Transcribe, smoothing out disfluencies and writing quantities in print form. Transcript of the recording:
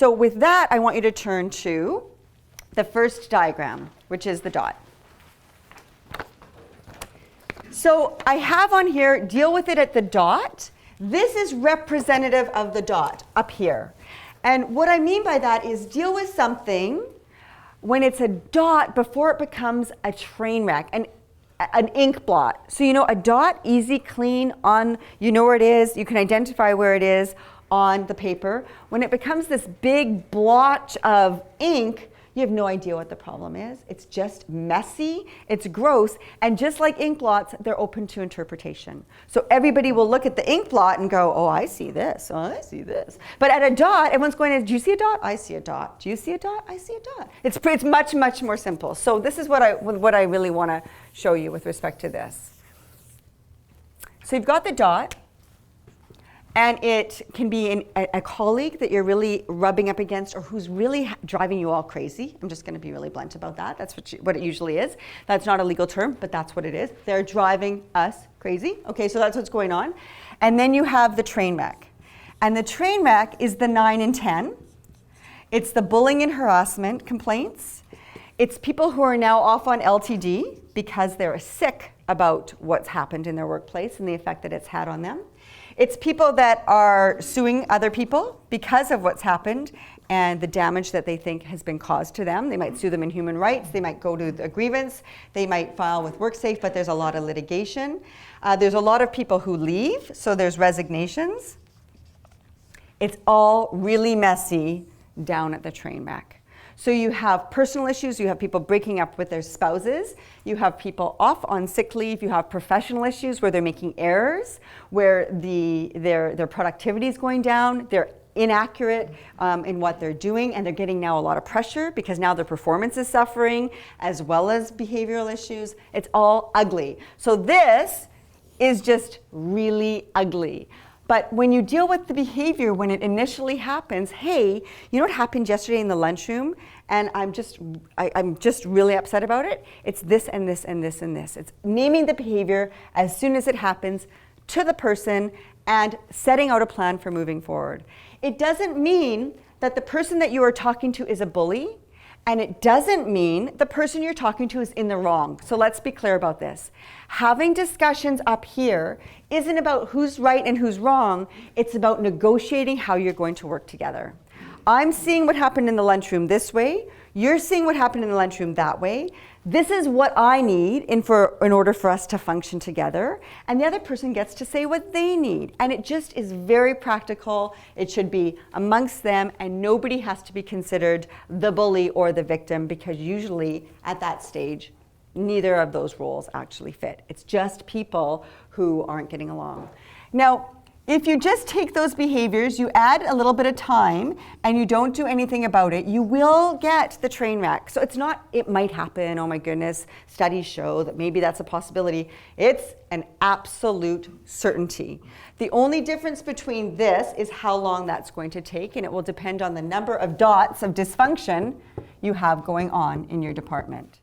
So with that, I want you to turn to the first diagram, which is the dot. So I have on here, deal with it at the dot. This is representative of the dot up here. And what I mean by that is deal with something when it's a dot before it becomes a train wreck, an ink blot. So you know a dot, easy, clean, on, you know where it is, you can identify where it is on the paper. When it becomes this big blotch of ink, you have no idea what the problem is. It's just messy, it's gross, and just like ink blots, they're open to interpretation. So everybody will look at the ink blot and go, oh, I see this, oh, I see this. But at a dot, everyone's going, do you see a dot? I see a dot. Do you see a dot? I see a dot. It's much, much more simple. So this is what I really want to show you with respect to this. So you've got the dot. And it can be a colleague that you're really rubbing up against or who's really driving you all crazy. I'm just going to be really blunt about that. That's what it usually is. That's not a legal term, but that's what it is. They're driving us crazy. Okay, so that's what's going on. And then you have the train wreck. And the train wreck is the 9 and 10. It's the bullying and harassment complaints. It's people who are now off on LTD because they're sick about what's happened in their workplace and the effect that it's had on them. It's people that are suing other people because of what's happened and the damage that they think has been caused to them. They might sue them in human rights. They might go to a grievance. They might file with WorkSafe, but there's a lot of litigation. There's a lot of people who leave, so there's resignations. It's all really messy down at the train wreck. So you have personal issues, you have people breaking up with their spouses, you have people off on sick leave, you have professional issues where they're making errors, where their productivity is going down, they're inaccurate in what they're doing, and they're getting now a lot of pressure because now their performance is suffering, as well as behavioral issues. It's all ugly. So this is just really ugly. But when you deal with the behavior, when it initially happens, hey, you know what happened yesterday in the lunchroom? And I'm just really upset about it. It's this and this and this and this. It's naming the behavior as soon as it happens to the person and setting out a plan for moving forward. It doesn't mean that the person that you are talking to is a bully. And it doesn't mean the person you're talking to is in the wrong. So let's be clear about this. Having discussions up here isn't about who's right and who's wrong. It's about negotiating how you're going to work together. I'm seeing what happened in the lunchroom this way. You're seeing what happened in the lunchroom that way. This is what I need in order for us to function together. And the other person gets to say what they need. And it just is very practical. It should be amongst them, and nobody has to be considered the bully or the victim, because usually at that stage, neither of those roles actually fit. It's just people who aren't getting along. Now, if you just take those behaviors, you add a little bit of time, and you don't do anything about it, you will get the train wreck. So it's not, it might happen, oh my goodness, studies show that maybe that's a possibility. It's an absolute certainty. The only difference between this is how long that's going to take, and it will depend on the number of dots of dysfunction you have going on in your department.